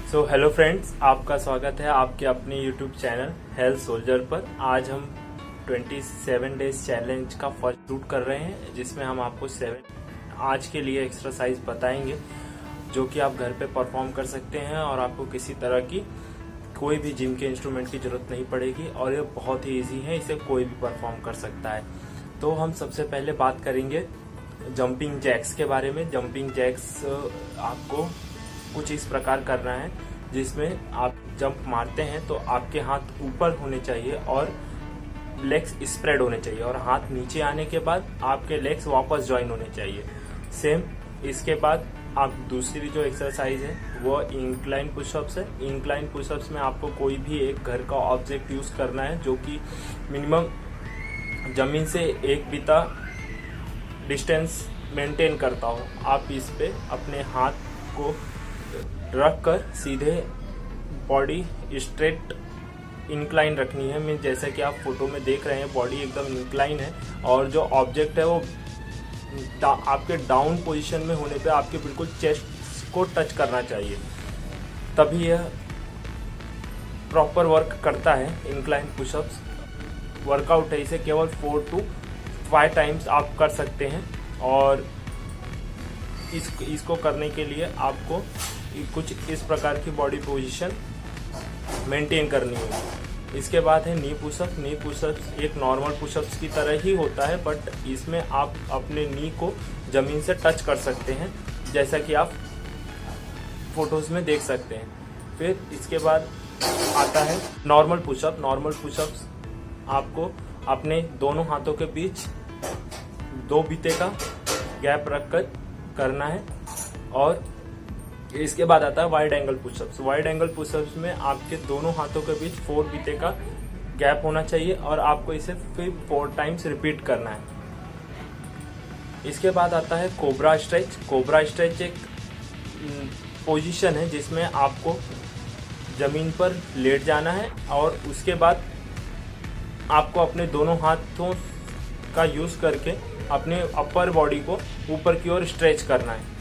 Hello friends, आपका स्वागत है आपके अपने यूट्यूब चैनल हेल्थ सोल्जर पर। आज हम 27 डेज चैलेंज का फर्स्ट शूट कर रहे हैं, जिसमें हम आपको 7 आज के लिए एक्सरसाइज बताएंगे जो कि आप घर पे परफॉर्म कर सकते हैं और आपको किसी तरह की कोई भी जिम के इंस्ट्रूमेंट की जरूरत नहीं पड़ेगी और ये बहुत ही इजी है, इसे कोई भी परफॉर्म कर सकता है। तो हम सबसे पहले बात करेंगे जंपिंग जैक्स के बारे में। जंपिंग जैक्स आपको कुछ इस प्रकार करना है जिसमें आप जंप मारते हैं तो आपके हाथ ऊपर होने चाहिए और लेग्स स्प्रेड होने चाहिए और हाथ नीचे आने के बाद आपके लेग्स वापस ज्वाइन होने चाहिए। सेम इसके बाद आप दूसरी जो एक्सरसाइज है वो इंक्लाइन पुशअप्स है। इंक्लाइन पुशअप्स में आपको कोई भी एक घर का ऑब्जेक्ट यूज करना है जो कि मिनिमम जमीन से 1 बीता डिस्टेंस मेंटेन करता हो। आप इस पे अपने हाथ को रख कर सीधे बॉडी स्ट्रेट इंक्लाइन रखनी है। मीन जैसा कि आप फोटो में देख रहे हैं बॉडी एकदम इंक्लाइन है और जो ऑब्जेक्ट है वो आपके डाउन पोजीशन में होने पे आपके बिल्कुल चेस्ट को टच करना चाहिए, तभी यह प्रॉपर वर्क करता है। इंक्लाइन पुशअप्स वर्कआउट है, इसे केवल 4 to 5 टाइम्स आप कर सकते हैं और इसको करने के लिए आपको कुछ इस प्रकार की बॉडी पोजीशन मेंटेन करनी होगी। इसके बाद है नी पुशअप। नी पुशअप्स एक नॉर्मल पुशअप्स की तरह ही होता है, बट इसमें आप अपने नी को जमीन से टच कर सकते हैं, जैसा कि आप फोटोज में देख सकते हैं। फिर इसके बाद आता है नॉर्मल पुशअप। नॉर्मल पुशअप्स आपको अपने दोनों हाथों के बीच 2 बीते का गैप रखकर करना है। और इसके बाद आता है wide angle pushups. Wide angle pushups में आपके दोनों हाथों के बीच 4 बीते का गैप होना चाहिए और आपको इसे फिर 4 टाइम्स रिपीट करना है। इसके बाद आता है कोबरा स्ट्रेच। कोबरा स्ट्रेच एक पोजीशन है जिसमें आपको जमीन पर लेट जाना है और उसके बाद आपको अपने दोनों हाथों का यूज करके अपने अपर बॉडी को ऊपर की ओर स्ट्रेच करना है।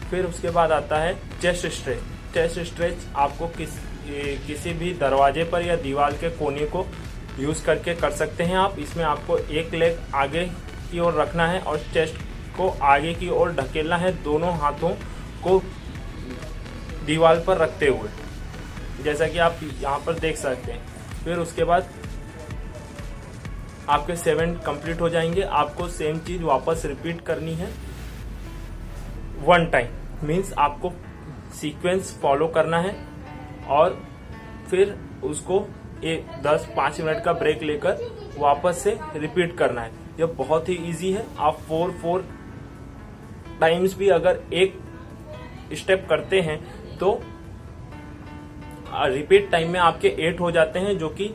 फिर उसके बाद आता है चेस्ट स्ट्रेच। चेस्ट स्ट्रेच आपको किसी भी दरवाजे पर या दीवार के कोने को यूज करके कर सकते हैं आप। इसमें आपको एक लेग आगे की ओर रखना है और चेस्ट को आगे की ओर ढकेलना है, दोनों हाथों को दीवार पर रखते हुए, जैसा कि आप यहाँ पर देख सकते हैं। फिर उसके बाद आपके 7 कंप्लीट हो जाएंगे। आपको सेम चीज वापस रिपीट करनी है 1 टाइम। मीन्स आपको सीक्वेंस फॉलो करना है और फिर उसको 10-5 मिनट का ब्रेक लेकर वापस से रिपीट करना है। यह बहुत ही इजी है। आप 4 टाइम्स भी अगर एक स्टेप करते हैं तो रिपीट टाइम में आपके 8 हो जाते हैं, जो कि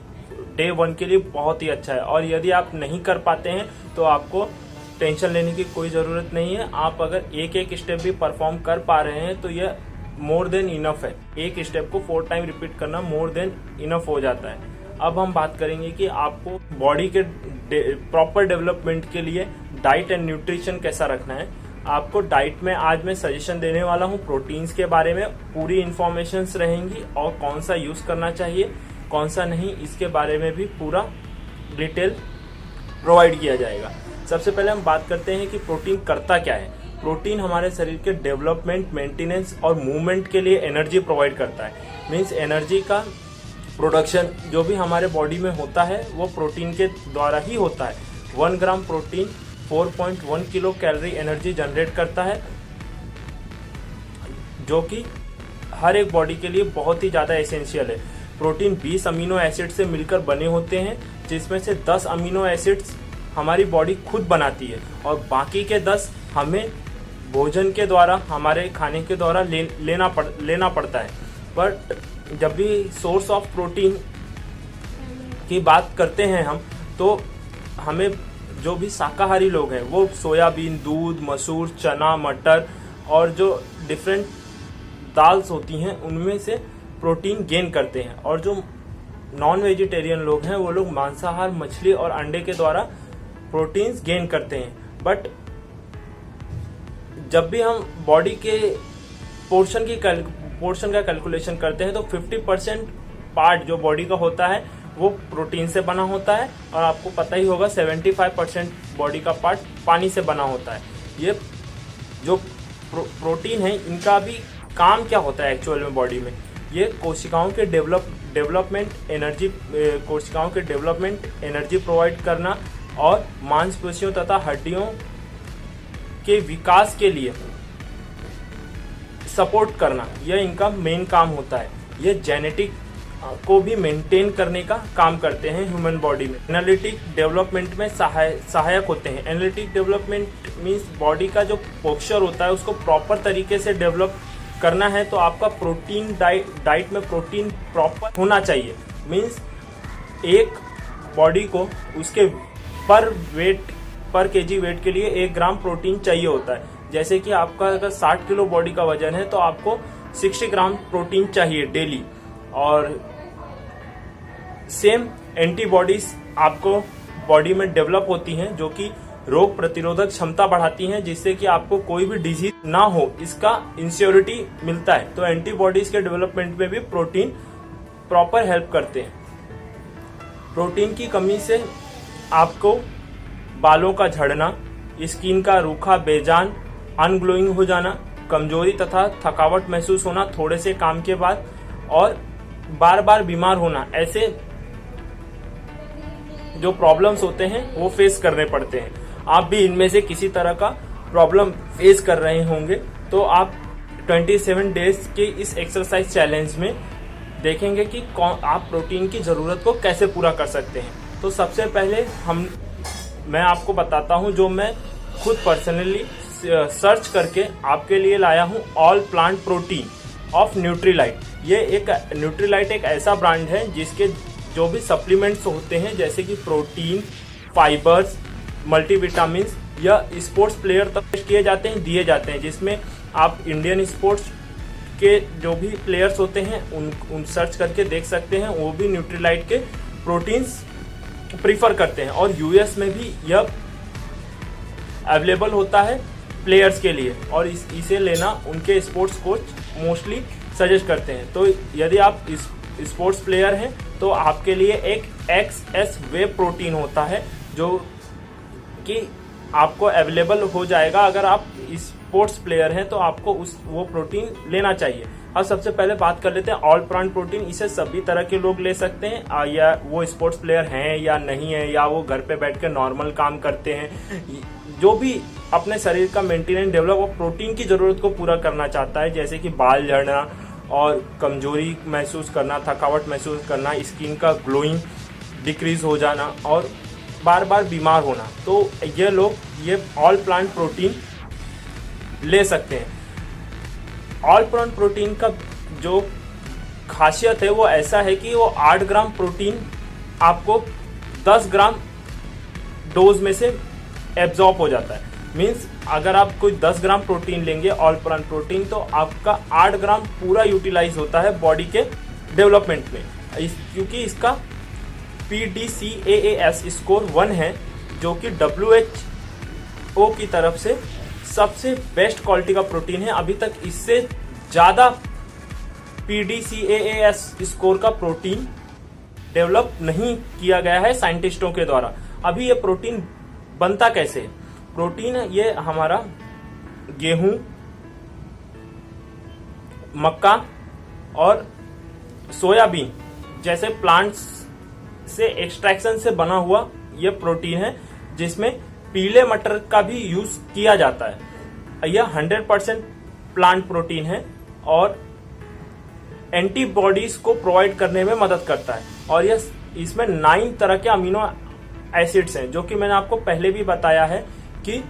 डे 1 के लिए बहुत ही अच्छा है। और यदि आप नहीं कर पाते हैं तो आपको टेंशन लेने की कोई जरूरत नहीं है। आप अगर एक स्टेप भी परफॉर्म कर पा रहे हैं तो यह मोर देन इनफ है। एक स्टेप को 4 टाइम रिपीट करना मोर देन इनफ हो जाता है। अब हम बात करेंगे कि आपको बॉडी के प्रॉपर डेवलपमेंट के लिए डाइट एंड न्यूट्रिशन कैसा रखना है। आपको डाइट में आज मैं सजेशन देने वाला हूँ प्रोटीन्स के बारे में। पूरी इंफॉर्मेशन रहेंगी और कौन सा यूज करना चाहिए कौन सा नहीं, इसके बारे में भी पूरा डिटेल प्रोवाइड किया जाएगा। सबसे पहले हम बात करते हैं कि प्रोटीन करता क्या है। प्रोटीन हमारे शरीर के डेवलपमेंट, मेंटेनेंस और मूवमेंट के लिए एनर्जी प्रोवाइड करता है। मीन्स एनर्जी का प्रोडक्शन जो भी हमारे बॉडी में होता है वो प्रोटीन के द्वारा ही होता है। 1 gram protein 4.1 kilo calorie energy generate करता है, जो कि हर एक बॉडी के लिए बहुत ही ज्यादा एसेंशियल है। प्रोटीन 20 अमीनो एसिड से मिलकर बने होते हैं, जिसमें से 10 अमीनो एसिड्स हमारी बॉडी खुद बनाती है और बाकी के 10 हमें भोजन के द्वारा, हमारे खाने के द्वारा लेना पड़ता है। बट जब भी सोर्स ऑफ प्रोटीन की बात करते हैं हम, तो हमें जो भी शाकाहारी लोग हैं वो सोयाबीन, दूध, मसूर, चना, मटर और जो डिफरेंट दाल्स होती हैं उनमें से प्रोटीन गेन करते हैं। और जो नॉन वेजिटेरियन लोग हैं वो लोग मांसाहार, मछली और अंडे के द्वारा प्रोटीन्स गेन करते हैं। बट जब भी हम बॉडी के पोर्शन की पोर्शन का कैलकुलेशन करते हैं तो 50% पार्ट जो बॉडी का होता है वो प्रोटीन से बना होता है, और आपको पता ही होगा 75% बॉडी का पार्ट पानी से बना होता है। ये जो प्रोटीन है इनका भी काम क्या होता है एक्चुअल में बॉडी में, ये कोशिकाओं के डेवलपमेंट एनर्जी प्रोवाइड करना और मांसपेशियों तथा हड्डियों के विकास के लिए सपोर्ट करना, यह इनका मेन काम होता है। ये जेनेटिक को भी मेंटेन करने का काम करते हैं ह्यूमन बॉडी में। एनालिटिक डेवलपमेंट में सहायक होते हैं। एनालिटिक डेवलपमेंट मीन्स बॉडी का जो पोस्चर होता है उसको प्रॉपर तरीके से डेवलप करना है तो आपका प्रोटीन डाइट में प्रोटीन प्रॉपर होना चाहिए। मीन्स एक बॉडी को उसके पर केजी वेट के लिए 1 ग्राम प्रोटीन चाहिए होता है। जैसे कि आपका अगर 60 किलो बॉडी का वजन है तो आपको 60 ग्राम प्रोटीन चाहिए डेली। और सेम एंटीबॉडीज आपको बॉडी में डेवलप होती हैं जो कि रोग प्रतिरोधक क्षमता बढ़ाती हैं, जिससे कि आपको कोई भी डिजीज ना हो इसका इंश्योरिटी मिलता है। तो एंटीबॉडीज के डेवलपमेंट में भी प्रोटीन प्रॉपर हेल्प करते हैं। प्रोटीन की कमी से आपको बालों का झड़ना, स्किन का रूखा बेजान अनग्लोइंग हो जाना, कमजोरी तथा थकावट महसूस होना थोड़े से काम के बाद, और बार बार बीमार होना, ऐसे जो प्रॉब्लम्स होते हैं वो फेस करने पड़ते हैं। आप भी इनमें से किसी तरह का प्रॉब्लम फेस कर रहे होंगे तो आप 27 डेज के इस एक्सरसाइज चैलेंज में देखेंगे कि आप प्रोटीन की जरूरत को कैसे पूरा कर सकते हैं। तो सबसे पहले मैं आपको बताता हूं जो मैं खुद पर्सनली सर्च करके आपके लिए लाया हूं, all plant protein of Nutrilite. ये एक न्यूट्रीलाइट एक ऐसा ब्रांड है जिसके जो भी सप्लीमेंट्स होते हैं जैसे कि प्रोटीन, फाइबर्स, मल्टीविटामिन या स्पोर्ट्स प्लेयर तक किए जाते हैं, दिए जाते हैं, जिसमें आप इंडियन स्पोर्ट्स के जो भी प्लेयर्स होते हैं उन सर्च करके देख सकते हैं, वो भी न्यूट्रीलाइट के प्रोटीन्स प्रीफर करते हैं। और यूएस में भी यह अवेलेबल होता है प्लेयर्स के लिए, और इसे लेना उनके स्पोर्ट्स कोच मोस्टली सजेस्ट करते हैं। तो यदि आप स्पोर्ट्स प्लेयर हैं तो आपके लिए एक XS वे प्रोटीन होता है जो कि आपको अवेलेबल हो जाएगा। अगर आप स्पोर्ट्स प्लेयर हैं तो आपको वो प्रोटीन लेना चाहिए। अब सबसे पहले बात कर लेते हैं ऑल प्लांट प्रोटीन। इसे सभी तरह के लोग ले सकते हैं, या वो स्पोर्ट्स प्लेयर हैं या नहीं है, या वो घर पे बैठ के नॉर्मल काम करते हैं, जो भी अपने शरीर का मेंटेनेंस डेवलप और प्रोटीन की जरूरत को पूरा करना चाहता है, जैसे कि बाल झड़ना और कमजोरी महसूस करना, थकावट महसूस करना, स्किन का ग्लोइंग डिक्रीज हो जाना और बार बार बीमार होना, तो ये लोग ये ऑल प्लांट प्रोटीन ले सकते हैं। ऑल प्लांट प्रोटीन का जो खासियत है वो ऐसा है कि वो 8 ग्राम प्रोटीन आपको 10 ग्राम डोज में से एब्जॉर्ब हो जाता है। मीन्स अगर आप कोई 10 ग्राम प्रोटीन लेंगे ऑल प्लांट प्रोटीन तो आपका 8 ग्राम पूरा यूटिलाइज होता है बॉडी के डेवलपमेंट में, क्योंकि इसका PDCAAS स्कोर 1 है, जो कि WHO की तरफ से सबसे बेस्ट क्वालिटी का प्रोटीन है। अभी तक इससे ज्यादा PDCAAS स्कोर का प्रोटीन डेवलप नहीं किया गया है साइंटिस्टों के द्वारा। अभी ये प्रोटीन बनता कैसे है? प्रोटीन ये हमारा गेहूं, मक्का और सोयाबीन जैसे प्लांट्स से एक्सट्रैक्शन से बना हुआ ये प्रोटीन है, जिसमें पीले मटर का भी यूज किया जाता है। यह 100% प्लांट प्रोटीन है और एंटीबॉडीज को प्रोवाइड करने में मदद करता है। और यह इसमें 9 तरह के अमीनो एसिड्स हैं, जो कि मैंने आपको पहले भी बताया है कि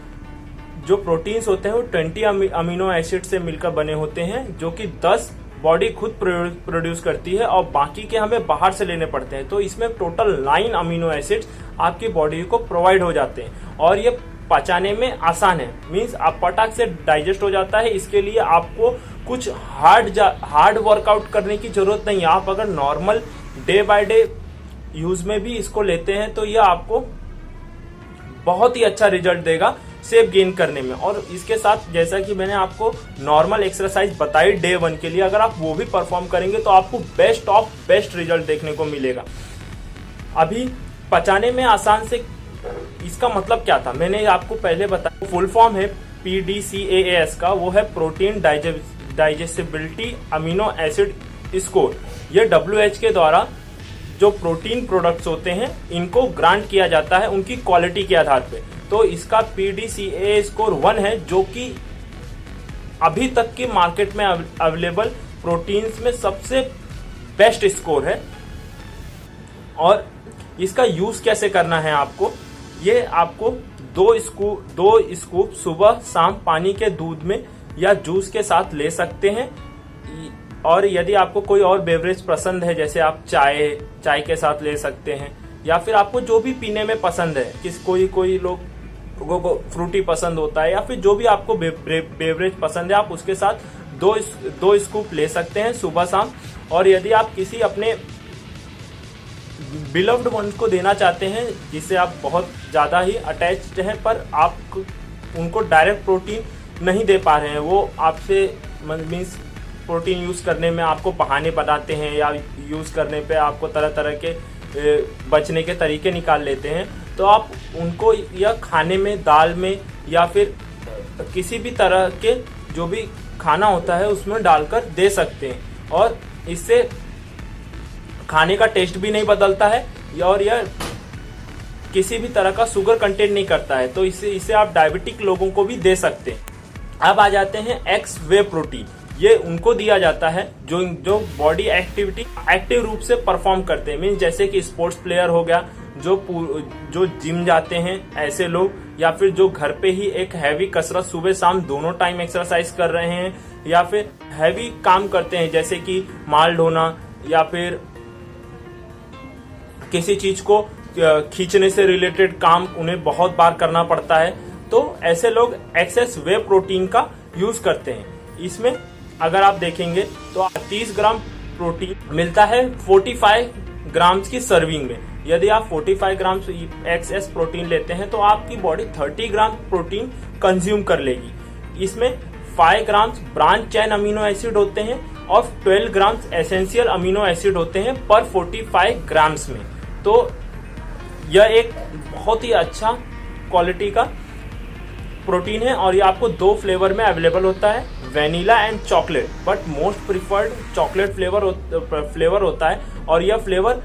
जो प्रोटीन्स होते हैं वो 20 अमीनो एसिड से मिलकर बने होते हैं, जो कि 10 बॉडी खुद प्रोड्यूस करती है और बाकी के हमें बाहर से लेने पड़ते हैं। तो इसमें टोटल 9 अमीनो एसिड्स आपकी बॉडी को प्रोवाइड हो जाते हैं और ये पचाने में आसान है। मीन्स आप पटाख से डाइजेस्ट हो जाता है। इसके लिए आपको कुछ हार्ड वर्कआउट करने की जरूरत नहीं है। आप अगर normal day by day use में भी इसको लेते हैं तो ये आपको बहुत ही अच्छा रिजल्ट देगा, शेप गेन करने में। और इसके साथ जैसा कि मैंने आपको नॉर्मल एक्सरसाइज बताई डे 1 के लिए, अगर आप वो भी परफॉर्म करेंगे तो आपको बेस्ट ऑफ बेस्ट रिजल्ट देखने को मिलेगा। अभी पचाने में आसान से इसका मतलब क्या था मैंने आपको पहले बताया। फुल फॉर्म है PDCAAS का, वो है protein digestibility amino acid score. ये WHO के द्वारा जो प्रोटीन प्रोडक्ट्स होते हैं इनको ग्रांट किया जाता है उनकी क्वालिटी के आधार पे। तो इसका PDCAAS स्कोर 1 है, जो कि अभी तक की मार्केट में अवेलेबल प्रोटीन्स में सबसे बेस्ट स्कोर है। और इसका यूज कैसे करना है आपको, ये आपको 2 स्कूप सुबह शाम पानी के दूध में या जूस के साथ ले सकते हैं। और यदि आपको कोई और बेवरेज पसंद है, जैसे आप चाय के साथ ले सकते हैं, या फिर आपको जो भी पीने में पसंद है, कोई लोगों को फ्रूटी पसंद होता है, या फिर जो भी आपको बेवरेज पसंद है, आप उसके साथ 2 स्कूप ले सकते हैं सुबह शाम। और यदि आप किसी अपने बिलव्ड वंस को देना चाहते हैं जिससे आप बहुत ज़्यादा ही अटैच्ड हैं, पर आप उनको डायरेक्ट प्रोटीन नहीं दे पा रहे हैं, वो आपसे मीन्स प्रोटीन यूज़ करने में आपको बहाने बनाते हैं या यूज़ करने पे आपको तरह तरह के बचने के तरीके निकाल लेते हैं, तो आप उनको या खाने में, दाल में, या फिर किसी भी तरह के जो भी खाना होता है उसमें डालकर दे सकते हैं। और इससे खाने का टेस्ट भी नहीं बदलता है और यह किसी भी तरह का शुगर कंटेंट नहीं करता है, तो इसे आप डायबिटिक लोगों को भी दे सकते हैं। अब आ जाते हैं एक्स वे प्रोटीन। ये उनको दिया जाता है जो बॉडी एक्टिविटी एक्टिव रूप से परफॉर्म करते हैं, मीन जैसे कि स्पोर्ट्स प्लेयर हो गया, जो जिम जाते हैं ऐसे लोग, या फिर जो घर पे ही एक हैवी कसरत सुबह शाम दोनों टाइम एक्सरसाइज कर रहे हैं, या फिर हैवी काम करते हैं जैसे कि माल ढोना, या फिर किसी चीज को खींचने से रिलेटेड काम उन्हें बहुत बार करना पड़ता है, तो ऐसे लोग एक्सेस वे प्रोटीन का यूज करते हैं। इसमें अगर आप देखेंगे तो 30 ग्राम प्रोटीन मिलता है 45 ग्राम्स की सर्विंग में। यदि आप 45 ग्राम एक्सेस प्रोटीन लेते हैं तो आपकी बॉडी 30 ग्राम प्रोटीन कंज्यूम कर लेगी। इसमें 5 grams branch chain amino acid होते हैं और 12 ग्राम्स एसेंशियल अमीनो एसिड होते हैं पर 45 ग्राम्स में। तो यह एक बहुत ही अच्छा क्वालिटी का प्रोटीन है और ये आपको 2 फ्लेवर में अवेलेबल होता है, vanilla and chocolate, but most preferred chocolate flavour होता है। और यह फ्लेवर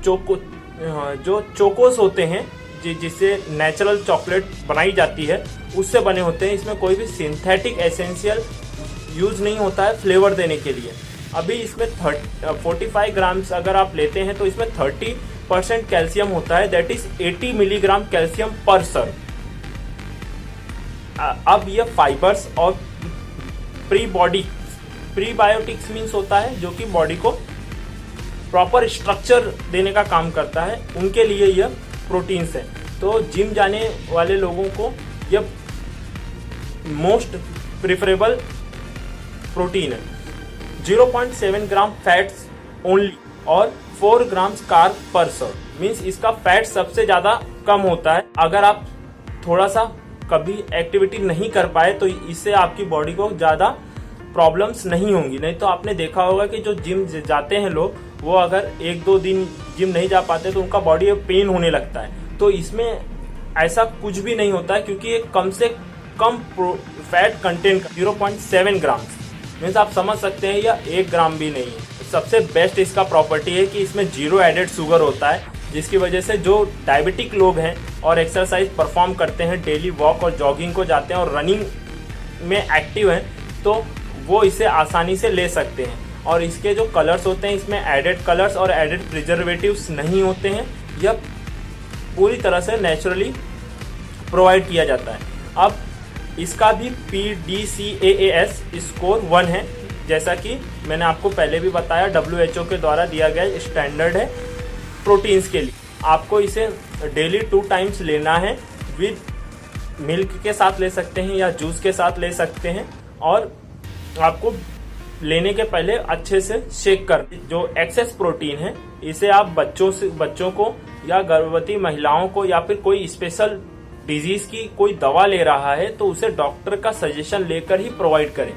जो चोकोस होते हैं जिससे नेचुरल चॉकलेट बनाई जाती है उससे बने होते हैं। इसमें कोई भी सिंथेटिक एसेंशियल यूज नहीं होता है फ्लेवर देने के लिए। अभी इसमें 45 ग्राम्स अगर आप लेते हैं तो इसमें 30% कैल्शियम होता है, दैट इज 80 मिलीग्राम कैल्शियम पर सर्व। अब ये फाइबर्स और प्रीबायोटिक्स मीन्स होता है जो कि बॉडी को प्रॉपर स्ट्रक्चर देने का काम करता है, उनके लिए यह प्रोटीन्स है। तो जिम जाने वाले लोगों को यह मोस्ट प्रिफरेबल प्रोटीन है। 0.7 ग्राम फैट्स ओनली और 4 ग्राम्स कार्ब पर सर्व, मीन्स इसका फैट सबसे ज्यादा कम होता है। अगर आप थोड़ा सा कभी एक्टिविटी नहीं कर पाए तो इससे आपकी बॉडी को ज्यादा प्रॉब्लम्स नहीं होंगी। नहीं तो आपने देखा होगा कि जो जिम जाते हैं लोग, वो अगर 1-2 दिन जिम नहीं जा पाते तो उनका बॉडी में पेन होने लगता है। तो इसमें ऐसा कुछ भी नहीं होता है क्योंकि ये कम से कम फैट कंटेंट 0.7 ग्राम, मीन्स आप समझ सकते हैं या 1 ग्राम भी नहीं है। सबसे बेस्ट इसका प्रॉपर्टी है कि इसमें 0 एडेड शुगर होता है, जिसकी वजह से जो डायबिटिक लोग हैं और एक्सरसाइज परफॉर्म करते हैं, डेली वॉक और जॉगिंग को जाते हैं और रनिंग में एक्टिव हैं, तो वो इसे आसानी से ले सकते हैं। और इसके जो कलर्स होते हैं, इसमें एडेड कलर्स और एडेड प्रिजर्वेटिव्स नहीं होते हैं, यह पूरी तरह से नेचुरली प्रोवाइड किया जाता है। अब इसका भी PDCAAS स्कोर 1 है, जैसा कि मैंने आपको पहले भी बताया, WHO के द्वारा दिया गया स्टैंडर्ड है प्रोटीन्स के लिए। आपको इसे डेली 2 टाइम्स लेना है, विद मिल्क के साथ ले सकते हैं या जूस के साथ ले सकते हैं। और आपको लेने के पहले अच्छे से शेक कर, जो एक्सेस प्रोटीन है इसे आप बच्चों को या गर्भवती महिलाओं को या फिर कोई स्पेशल डिजीज की कोई दवा ले रहा है तो उसे डॉक्टर का सजेशन लेकर ही प्रोवाइड करें,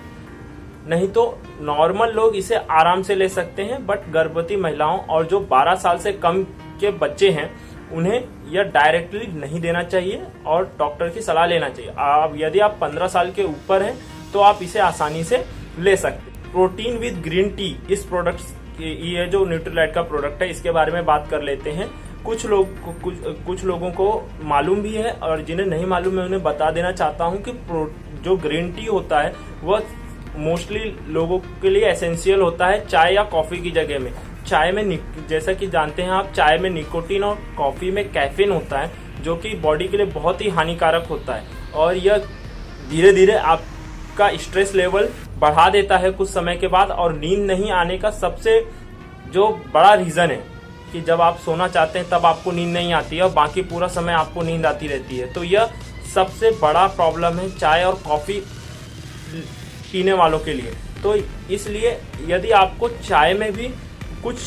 नहीं तो नॉर्मल लोग इसे आराम से ले सकते हैं, बट गर्भवती महिलाओं और जो 12 साल से कम के बच्चे हैं उन्हें यह डायरेक्टली नहीं देना चाहिए और डॉक्टर की सलाह लेना चाहिए। यदि आप 15 साल के ऊपर हैं तो आप इसे आसानी से ले सकते हैं। प्रोटीन विद ग्रीन टी, इस प्रोडक्ट, ये जो न्यूट्रीलाइट का प्रोडक्ट है, इसके बारे में बात कर लेते हैं। कुछ लोगों को मालूम भी है और जिन्हें नहीं मालूम मैं उन्हें बता देना चाहता हूं कि जो ग्रीन टी होता है वह मोस्टली लोगों के लिए एसेंशियल होता है चाय या कॉफी की जगह में। चाय में, जैसा कि जानते हैं आप, चाय में निकोटीन और कॉफी में कैफीन होता है जो कि बॉडी के लिए बहुत ही हानिकारक होता है और यह धीरे धीरे आपका स्ट्रेस लेवल बढ़ा देता है कुछ समय के बाद। और नींद नहीं आने का सबसे जो बड़ा रीजन है कि जब आप सोना चाहते हैं तब आपको नींद नहीं आती है और बाकी पूरा समय आपको नींद आती रहती है, तो यह सबसे बड़ा प्रॉब्लम है चाय और कॉफी पीने वालों के लिए। तो इसलिए यदि आपको चाय में भी कुछ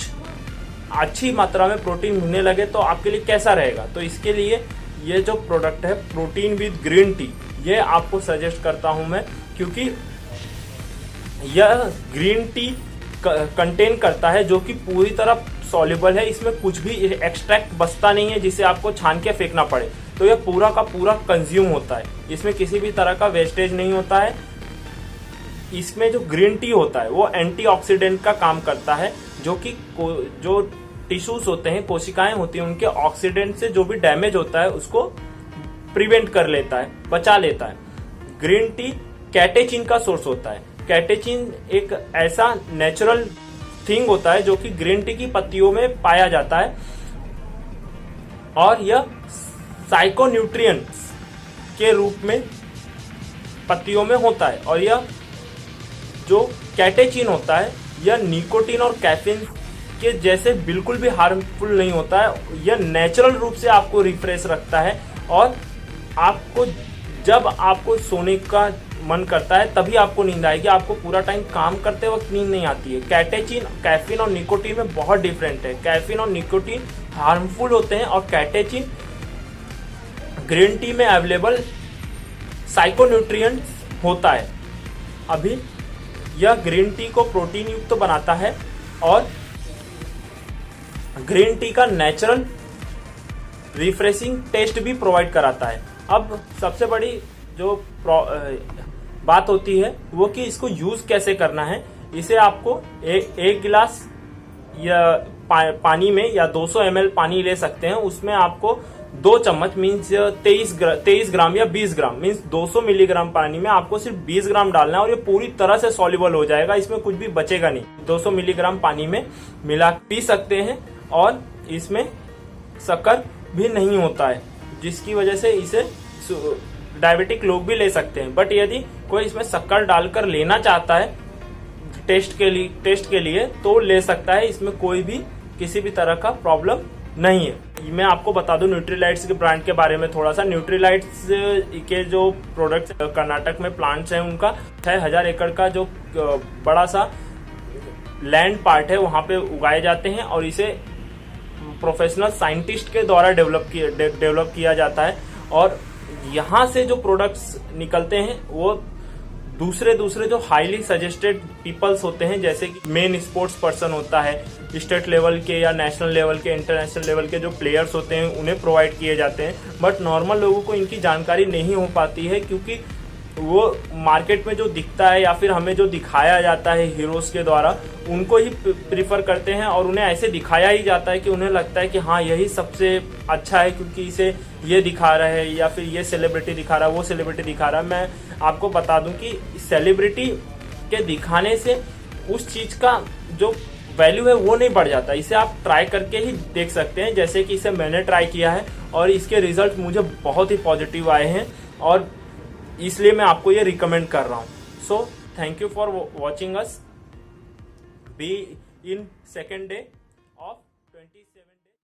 अच्छी मात्रा में प्रोटीन मिलने लगे तो आपके लिए कैसा रहेगा, तो इसके लिए ये जो प्रोडक्ट है प्रोटीन विद ग्रीन टी, ये आपको सजेस्ट करता हूं मैं, क्योंकि यह ग्रीन टी कंटेन करता है जो कि पूरी तरह सॉल्युबल है। इसमें कुछ भी एक्सट्रैक्ट बचता नहीं है जिसे आपको छान के फेंकना पड़े, तो यह पूरा का पूरा कंज्यूम होता है। इसमें किसी भी तरह का वेस्टेज नहीं होता है। इसमें जो ग्रीन टी होता है वो एंटीऑक्सीडेंट का काम करता है, जो कि जो टिश्यूज होते हैं, कोशिकाएं होती हैं, उनके ऑक्सीडेंट से जो भी डैमेज होता है उसको प्रिवेंट कर लेता है, बचा लेता है। ग्रीन टी कैटेचिन का सोर्स होता है। कैटेचिन एक ऐसा नेचुरल थिंग होता है जो कि ग्रीन टी की पत्तियों में पाया जाता है और यह साइकोन्यूट्रिएंट्स के रूप में पत्तियों में होता है। और यह जो कैटेचिन होता है यह निकोटीन और कैफीन के जैसे बिल्कुल भी हार्मफुल नहीं होता है। यह नेचुरल रूप से आपको रिफ्रेश रखता है और आपको जब आपको सोने का मन करता है तभी आपको नींद आएगी। आपको पूरा टाइम काम करते वक्त नींद नहीं आती है। कैटेचिन कैफीन और निकोटीन में बहुत डिफरेंट है। कैफीन और निकोटीन हार्मफुल होते हैं और कैटेचिन ग्रीन टी में अवेलेबल साइकोन्यूट्रिएंट्स होता है। अभी यह ग्रीन टी को प्रोटीन युक्त बनाता है और ग्रीन टी का नेचुरल रिफ्रेशिंग टेस्ट भी प्रोवाइड कराता है। अब सबसे बड़ी जो बात होती है वो कि इसको यूज कैसे करना है। इसे आपको एक गिलास या पानी में या 200 ml पानी ले सकते हैं, उसमें आपको 2 चम्मच मीन्स 23 ग्राम या 20 ग्राम मीन्स 200 मिलीग्राम पानी में आपको सिर्फ 20 ग्राम डालना है और ये पूरी तरह से सॉल्युबल हो जाएगा, इसमें कुछ भी बचेगा नहीं। 200 मिलीग्राम पानी में मिला पी सकते हैं और इसमें शक्कर भी नहीं होता है, जिसकी वजह से इसे डायबिटिक लोग भी ले सकते हैं। बट यदि कोई इसमें शक्कर डालकर लेना चाहता है टेस्ट के लिए तो ले सकता है। इसमें कोई भी किसी भी तरह का प्रॉब्लम नहीं है। मैं आपको बता दूं न्यूट्रीलाइट्स के ब्रांड के बारे में थोड़ा सा। न्यूट्रीलाइट्स के जो प्रोडक्ट्स कर्नाटक में प्लांट्स हैं उनका 6000 एकड़ का जो बड़ा सा लैंड पार्ट है वहां पे उगाए जाते हैं और इसे प्रोफेशनल साइंटिस्ट के द्वारा डेवलप किया जाता है। और यहाँ से जो प्रोडक्ट्स निकलते हैं वो दूसरे जो हाईली सजेस्टेड पीपल्स होते हैं, जैसे कि मेन स्पोर्ट्स पर्सन होता है, स्टेट लेवल के या नेशनल लेवल के, इंटरनेशनल लेवल के जो प्लेयर्स होते हैं उन्हें प्रोवाइड किए जाते हैं। बट नॉर्मल लोगों को इनकी जानकारी नहीं हो पाती है, क्योंकि वो मार्केट में जो दिखता है या फिर हमें जो दिखाया जाता है हीरोज के द्वारा उनको ही प्रीफर करते हैं और उन्हें ऐसे दिखाया ही जाता है कि उन्हें लगता है कि हाँ यही सबसे अच्छा है क्योंकि इसे ये दिखा रहा है या फिर ये सेलिब्रिटी दिखा रहा है, वो सेलिब्रिटी दिखा रहा है। मैं आपको बता दूं कि सेलिब्रिटी के दिखाने से उस चीज का जो वैल्यू है वो नहीं बढ़ जाता। इसे आप ट्राई करके ही देख सकते हैं, जैसे कि इसे मैंने ट्राई किया है और इसके रिजल्ट मुझे बहुत ही पॉजिटिव आए हैं और इसलिए मैं आपको ये रिकमेंड कर रहा हूँ। So thank you for watching us be in second day.